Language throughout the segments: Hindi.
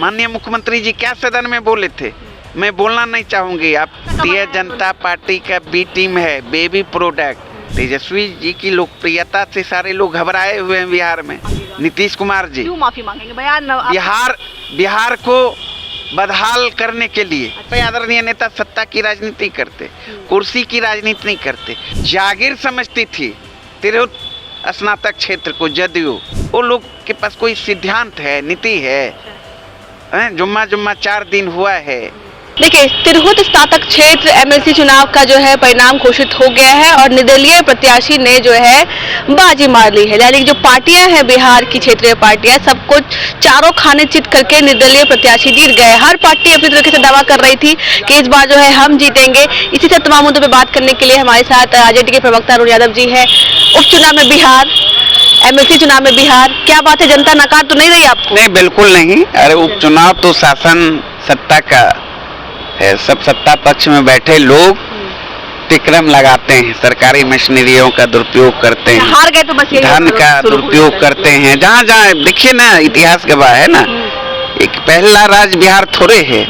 माननीय मुख्यमंत्री जी क्या सदन में बोले थे, मैं बोलना नहीं चाहूंगी। आप भारतीय जनता पार्टी का बी टीम है, बेबी प्रोडक्ट। तेजस्वी जी की लोकप्रियता से सारे लोग घबराए हुए हैं बिहार में। नीतीश कुमार जी क्यों माफी मांगेंगे? बयान बिहार को बदहाल करने के लिए आदरणीय नेता सत्ता की राजनीति करते, कुर्सी की राजनीति नहीं करते। जागीर समझती थी तिरहुत स्नातक क्षेत्र को जदयू। वो लोग के पास कोई सिद्धांत है, नीति है। जुम्मा 4 दिन हुआ है। देखिए, तिरहुत स्नातक क्षेत्र एमएलसी चुनाव का जो है परिणाम घोषित हो गया है और निर्दलीय प्रत्याशी ने जो है बाजी मार ली है। यानी जो पार्टियां हैं बिहार की क्षेत्रीय पार्टियां, सबको चारों खाने चित करके निर्दलीय प्रत्याशी जीत गए। हर पार्टी अपनी तरीके से दावा कर रही थी कि इस बार जो है हम जीतेंगे। इसी से तमाम मुद्दों पर बात करने के लिए हमारे साथ आरजेडी के प्रवक्ता अरुण यादव जी है। उपचुनाव में बिहार, एमएलसी चुनाव में बिहार, क्या बात है, जनता नकार तो नहीं रही आपको? नहीं, बिल्कुल नहीं। अरे उपचुनाव तो शासन सत्ता का है। सब सत्ता पक्ष में बैठे लोग तिक्रम लगाते हैं, सरकारी मशीनरियों का दुरुपयोग करते हैं, हार गए तो बस धन का दुरुपयोग करते हैं। जहाँ जहाँ देखिए ना, इतिहास गवाह है ना, एक पहला राज्य बिहार थोड़े है,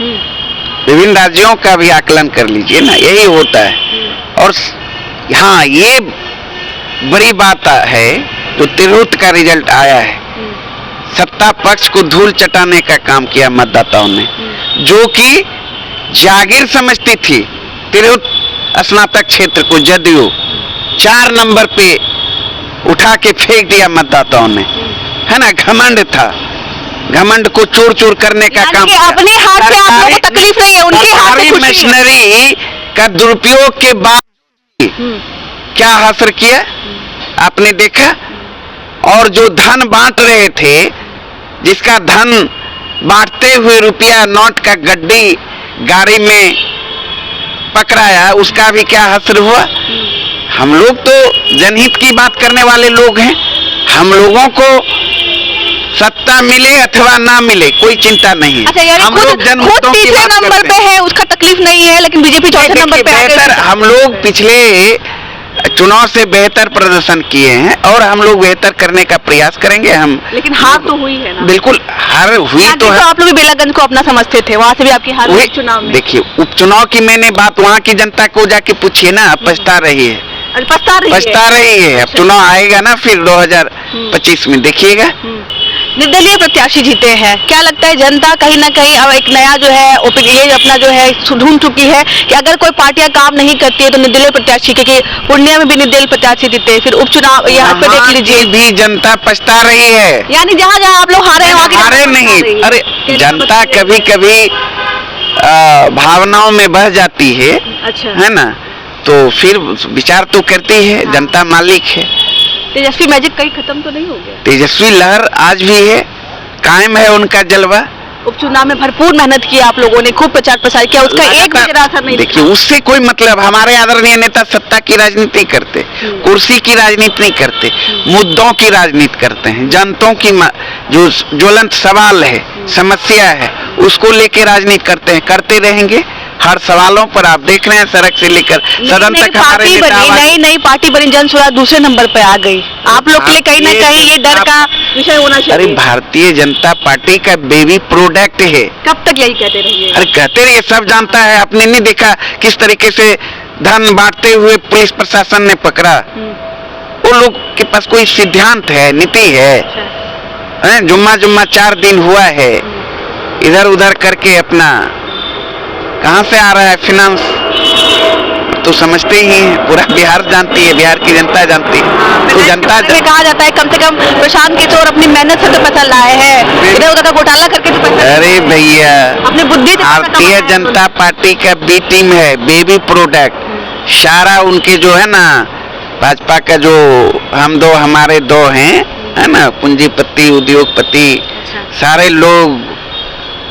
विभिन्न राज्यों का भी आकलन कर लीजिए ना, यही होता है। और हाँ, ये बड़ी बात है जो तिरहुत का रिजल्ट आया है, सत्ता पक्ष को धूल चटाने का काम किया मतदाताओं ने, जो कि जागीर समझती थी तिरहुत स्नातक क्षेत्र को जदयू। 4 नंबर पे उठा के फेंक दिया मतदाताओं ने, है ना। घमंड था, घमंड को चूर चूर करने का काम किया। अपने हाथ से आप लोगों को तकलीफ नहीं है, उनके हाथ से खुशी है। मशीनरी का दुरुपयोग के बाद क्या हासिल किया आपने देखा। और जो धन बांट रहे थे, जिसका धन बांटते हुए रुपया नोट का गड्डी गाड़ी में पकड़ाया, उसका भी क्या हासिल हुआ। हम लोग तो जनहित की बात करने वाले लोग हैं। हम लोगों को सत्ता मिले अथवा ना मिले कोई चिंता नहीं है। अच्छा, हम लोग जनहितों की बात नंबर करते पे हैं। है, उसका तकलीफ नहीं है, लेकिन बीजेपी चौथे नंबर पे आ गई। हम लोग पिछले चुनाव से बेहतर प्रदर्शन किए हैं और हम लोग बेहतर करने का प्रयास करेंगे। हम लेकिन हार तो हुई है ना। बिल्कुल हार हुई तो है। आप लोग भी बेलागंज को अपना समझते थे, वहाँ से भी आपकी हार हुई चुनाव में। देखिए, उपचुनाव की मैंने बात वहाँ की जनता को जाके पूछिए ना, पछता रही है, पछता रही है। अब चुनाव आएगा ना फिर 2025 में, देखिएगा। निर्दलीय प्रत्याशी जीते हैं, क्या लगता है जनता कहीं ना कहीं अब एक नया जो है ओपिनियन अपना जो है ढूंढ चुकी है कि अगर कोई पार्टियां काम नहीं करती है तो निर्दलीय प्रत्याशी, क्योंकि पूर्णिया में भी निर्दलीय प्रत्याशी जीते हैं, फिर उपचुनाव यहाँ पे देख लीजिए भी जनता पछता रही है। यानी जहाँ जहाँ आप लोग हारे हैं वहाँ हारे नहीं। अरे जनता कभी कभी भावनाओं में बह जाती है, अच्छा है ना, तो फिर विचार तो करती है। जनता मालिक है। तेजस्वी मैजिक कहीं खत्म तो नहीं हो गया? तेजस्वी लहर आज भी है, कायम है उनका जलवा। उपचुनाव में भरपूर मेहनत की आप लोगों ने, खूब प्रचार प्रसार किया, उसका एक भी असर नहीं। देखिए, उससे कोई मतलब, हमारे आदरणीय नेता सत्ता की राजनीति करते, कुर्सी की राजनीति नहीं करते, मुद्दों की राजनीति करते हैं। जनताओं की जो ज्वलंत सवाल है, समस्या है, उसको लेके राजनीति करते हैं, करते रहेंगे। हर सवालों पर आप देख रहे हैं, सड़क से लेकर सदन तक हमारे नई पार्टी बनी, जन स्वराज दूसरे नंबर पर आ गई। आप लोग के लिए कहीं ना कहीं ये डर का विषय होना चाहिए। अरे भारतीय जनता पार्टी का बेबी प्रोडक्ट है। कब तक यही कहते रहिए? अरे कहते रहिए, सब जानता है। आपने नहीं देखा किस तरीके से धन बांटते हुए पुलिस प्रशासन ने पकड़ा। वो लोग के पास कोई सिद्धांत है, नीति है। जुम्मा 4 दिन हुआ है, इधर उधर करके अपना कहाँ से आ रहा है फिनांस तो समझते ही हैं। पूरा बिहार जानती है, बिहार की जनता जानती है। तो जनता कहा जाता है कम से कम प्रशांत किशोर अपनी मेहनत से तो पैसा लाए हैं, इधर उधर का घोटाला करके तो पैसा। अरे भैया, अपनी बुद्धि भारतीय जनता पार्टी का बी टीम है, बेबी प्रोडक्ट। सारा उनके जो है ना, भाजपा का जो हम दो हमारे दो हैं, है ना, पूंजीपति उद्योगपति, सारे लोग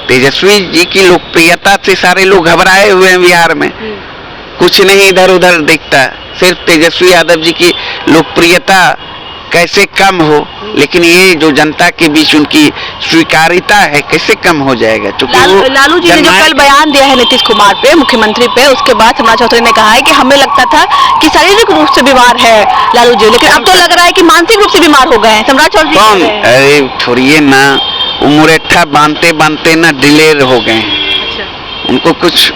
तेजस्वी जी की लोकप्रियता से सारे लोग घबराए हुए हैं बिहार में। कुछ नहीं इधर उधर दिखता, सिर्फ तेजस्वी यादव जी की लोकप्रियता कैसे कम हो, लेकिन ये जो जनता के बीच उनकी स्वीकार्यता है कैसे कम हो जाएगा। लालू जी ने जो कल बयान दिया है नीतीश कुमार पे, मुख्यमंत्री पे, उसके बाद सम्राट चौधरी ने कहा है कि हमें लगता था कि शारीरिक रूप से बीमार है लालू जी, लेकिन अब तो लग रहा है कि मानसिक रूप से बीमार हो गए हैं सम्राट चौधरी। अरे छोड़िए ना, वो मुरेठा बांधते बांधते ना डिलेर हो गए हैं। अच्छा, उनको कुछ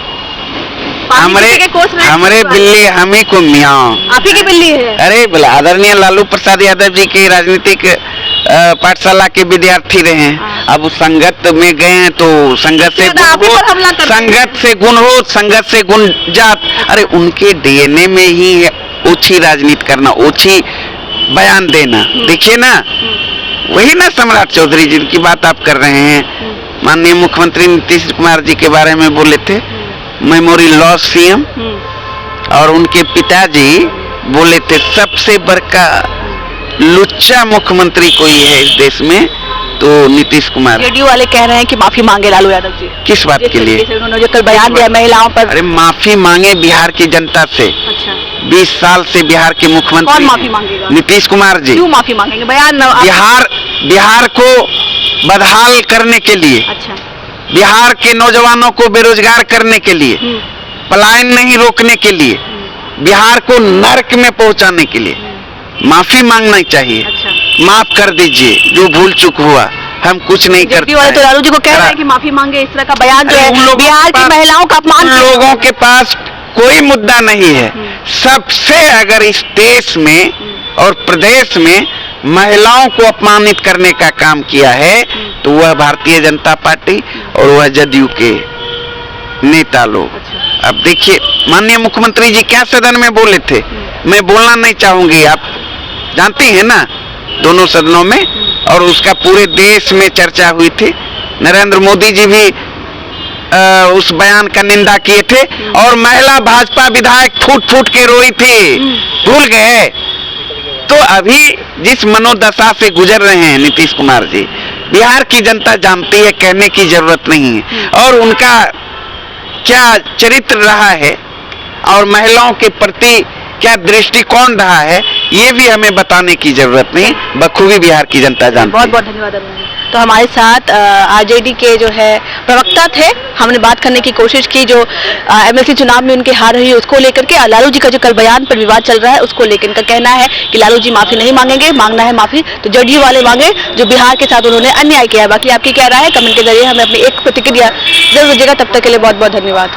पानी पीने के कोस में हमरे बिल्ली हमी को मियाँ। आप ही की बिल्ली है? अरे बोला आदरणीय लालू प्रसाद यादव जी के राजनीतिक पाठशाला के विद्यार्थी रहे हैं। हाँ। अब संगत में गए हैं तो संगत से तो आप ही पर हमला कर रहे हैं। संगत से गुण हो, संगत से गुण जात। अरे उनके डीएनए में ही है ओछी राजनीति करना, ओछी बयान देना। देखिए ना, वही ना सम्राट चौधरी जिनकी बात आप कर रहे हैं, माननीय मुख्यमंत्री नीतीश कुमार जी के बारे में बोले थे, मेमोरी लॉस सीएम। और उनके पिताजी बोले थे सबसे बड़का लुच्चा मुख्यमंत्री कोई है इस देश में तो नीतीश कुमार। जेडीयू वाले कह रहे हैं कि माफी मांगे लालू यादव जी। किस बात के लिए? उन्होंने जो कल बयान दिया महिलाओं पर। अरे माफी मांगे बिहार की जनता से। अच्छा, 20 साल से बिहार के मुख्यमंत्री कौन माफी हैं। मांगेगा? नीतीश कुमार जी। क्यों माफी मांगेंगे? बयान बिहार को बदहाल करने के लिए, अच्छा, बिहार के नौजवानों को बेरोजगार करने के लिए, पलायन नहीं रोकने के लिए, बिहार को नर्क में पहुंचाने के लिए माफी मांगना ही चाहिए। अच्छा, माफ कर दीजिए जो भूल चूक हुआ, हम कुछ नहीं करते। वाले तो लालू जी को कह रहे हैं कि माफी मांगे, इस तरह का बयान जो अरे उन है लोगों बिहार के की पास- महिलाओं का अपमान उन किया। लोगों के पास कोई मुद्दा नहीं है। सबसे अगर इस देश में और प्रदेश में महिलाओं को अपमानित करने का काम किया है तो वह भारतीय जनता पार्टी और वह जदयू के नेता लोग। अच्छा, अब देखिए माननीय मुख्यमंत्री जी क्या सदन में बोले थे, मैं बोलना नहीं चाहूंगी, आप जानती हैं ना, दोनों सदनों में, और उसका पूरे देश में चर्चा हुई थी। नरेंद्र मोदी जी भी उस बयान का निंदा किए थे और महिला भाजपा विधायक फूट फूट के रोई थी। भूल गए? तो अभी जिस मनोदशा से गुजर रहे हैं नीतीश कुमार जी, बिहार की जनता जानती है, कहने की जरूरत नहीं है। और उनका क्या चरित्र रहा है और महिलाओं के प्रति क्या दृष्टिकोण रहा है, ये भी हमें बताने की जरूरत नहीं, बखूबी बिहार की जनता जानती है। बहुत बहुत धन्यवाद अरुण। तो हमारे साथ आरजेडी के जो है प्रवक्ता थे, हमने बात करने की कोशिश की जो एमएलसी चुनाव में उनकी हार रही उसको लेकर के। लालू जी का जो कल बयान पर विवाद चल रहा है उसको लेकर इनका कहना है कि लालू जी माफी नहीं मांगेंगे, मांगना है माफी तो जेडीयू वाले मांगे जो बिहार के साथ उन्होंने अन्याय किया है। बाकी आपकी क्या राय है, कमेंट के जरिए हमें अपनी एक प्रतिक्रिया जरूर दीजिएगा। तब तक के लिए बहुत बहुत धन्यवाद।